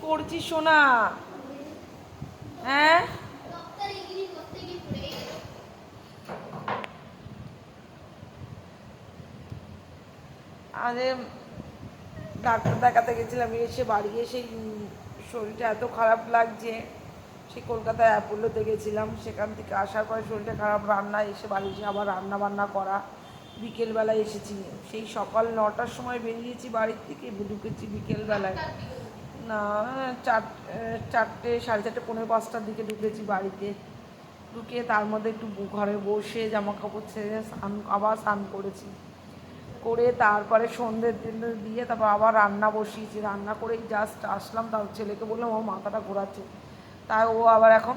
করছিস সোনা? হ্যাঁ আরে ডাক্তার দেখাতে গেছিলাম, এসে বাড়ি এসে শরীরটা এত খারাপ লাগছে। সেই কলকাতায় অ্যাপোলোতে গেছিলাম, সেখান থেকে আসার পরে শরীরটা খারাপ, রান্না এসে বাড়ি এসে আবার রান্না বান্না করা, বিকেলবেলায় এসেছি। সেই সকাল 9টার সময় বেরিয়েছি বাড়ির থেকে, ঢুকেছি বিকেলবেলায় না 4টে 4:30 পৌনে 5টার দিকে ঢুকেছি বাড়িতে। ঢুকে তার মধ্যে একটু ঘরে বসে জামা কাপড় ছেড়ে আবার স্নান করেছি, করে তারপরে সন্ধ্যের দিয়ে তারপর আবার রান্না বসিয়েছি। রান্না করেই জাস্ট আসলাম, তার ছেলেকে বললাম আমার মাথাটা ঘোরাচ্ছে। তাই ও আবার এখন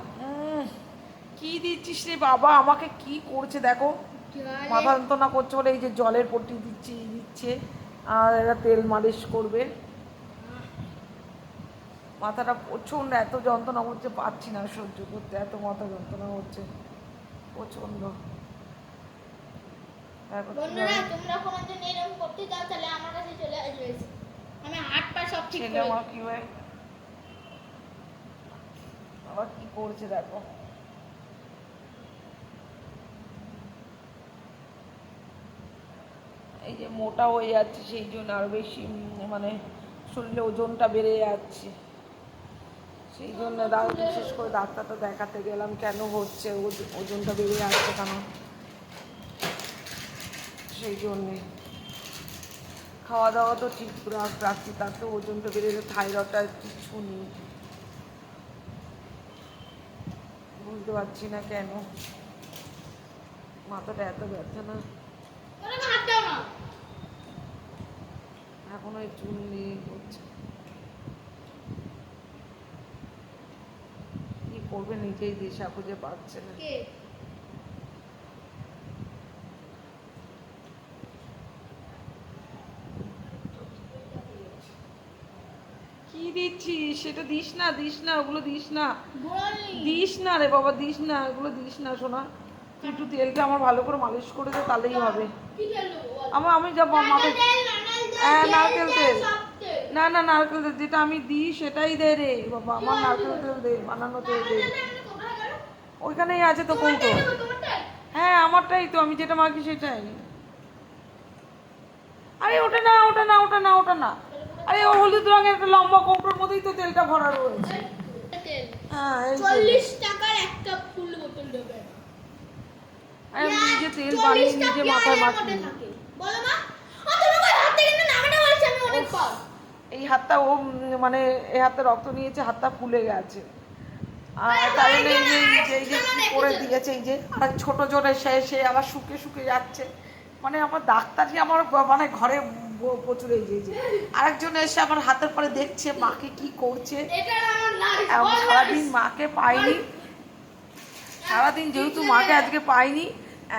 কি দিচ্ছিস রে বাবা, আমাকে কি করছে দেখো, মাথা যন্ত্রণা করছে বলে এই যে জলের পট্টি দিচ্ছে আর এরা তেল মালিশ করবে। মাথাটা প্রচণ্ড এত যন্ত্রণা হচ্ছে, পারছি না সহ্য করতে, এত মাথা যন্ত্রণা হচ্ছে প্রচণ্ড। বন্ধুরা তোমরা কোনদিন এরকম করতে চাও তাহলে আমার কাছে চলে আসবে, আমি হাত পা সব ঠিক করে দেব। কি হয় আবার কি করছে দেখো, এই যে মোটা হয়ে যাচ্ছে সেই জন্য আরো বেশি মানে শরীরে ওজনটা বেড়ে যাচ্ছে, সেই জন্য বিশেষ করে ডাক্তারটা দেখাতে গেলাম কেন হচ্ছে ওজনটা বেড়ে যাচ্ছে কেন, সেই জন্যে। খাওয়া দাওয়া তো ঠিক রাখছি, তার তো ওজনটা বেড়ে যাচ্ছে, থাইরয়েডটা কিছু নেই, বুঝতে পারছি না কেন মাথাটা এত ব্যথা না। এখনো এই চুল নিয়ে করছে, কি করবে নিজেই দিশা খুঁজে পাচ্ছে না। কি দিচ্ছিস সেটা দিস না, দিস না ওগুলো, দিস না, দিস না রে বাবা, দিস না ওগুলো, দিস না সোনা। তুই একটু তেলটা আমার ভালো করে মালিশ করে দে, তাহলেই হবে। আমি যাবো আমাকে, হ্যাঁ নারকেল তেল, না না নারকেল তেল যেটা আমি দিই সেটাই দে রে বাবা, আমার নারকেল তেল দে, বানানো তেল দে। ওইখানেই আছে তো কৌটো, হ্যাঁ আমারটাই তো, আমি যেটা মাখি সেটাই। আরে ওটা না ওটা না ওটা না ওটা না, আরে ও হলুদ রঙের একটা লম্বা কৌটোর মধ্যেই তো তেলটা ভরা রয়েছে। হ্যাঁ 40 টাকার একটা ফুল বোতল দেবে, আমি নিজে তেল বানিয়ে নিজে মাথায় মাখি। বলো মা, তুমি ওই হাত থেকে না নামাটা বলছ আমি অনেক পর। এই হাতটা ও মানে এই হাতে রক্ত নিয়েছে, হাতটা ফুলে গেছে, আর তাহলে এই যে কি করে দিয়েছে, এই যে আর ছোট জোরে সে আবার শুকে শুকে যাচ্ছে, মানে আমার ডাক্তারই আমার মানে ঘরে প্রচুর এই যে আরেকজন এসে আমার হাতের পরে দেখছে মাকে কি করছে। সারাদিন মাকে পাইনি, সারাদিন যেহেতু মাকে আজকে পাইনি,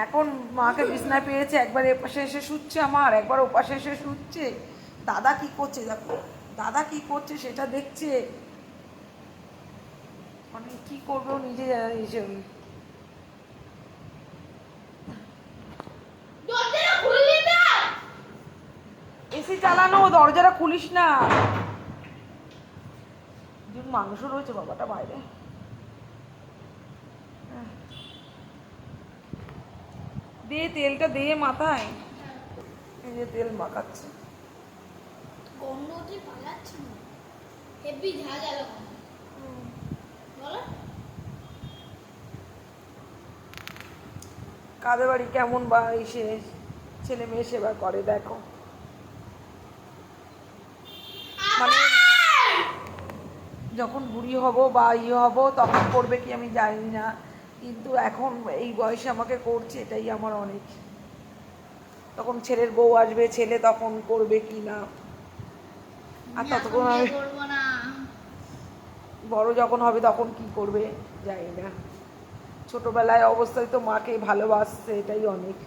এখন মাকে বিছনায় পেয়েছে, একবার এপাশে এসে শুচ্ছে আমার, একবার ওপাশে এসে শুচ্ছে। দাদা কি করছে দেখো, দাদা কি করছে সেটা দেখছে, মানে কি করবো নিজে হিসেবে। এসি চালানো, দরজাটা খুলিস না, মাংস রয়েছে বাবাটা বাইরে। দে তেলটা দে মাথায়, এই যে তেল মাখাচ্ছে। গন্ধটি পালাচ্ছে না, হেভি ঝাল ঝাল বলো। কাদের বাড়ি কেমন বা এসে ছেলে মেয়ে সেবা করে দেখো, মানে যখন বুড়ি হব বা হব তখন করবে কি আমি জানি না, কিন্তু এখন এই বয়সে আমাকে করছে, এটাই আমার অনেক। তখন ছেলের বউ আসবে, ছেলে তখন করবে কি না, আর ততক্ষণ আমি বড় যখন হবে তখন কি করবে জানি না। ছোটবেলায় অবস্থায় তো মাকে ভালোবাসছে, এটাই অনেক।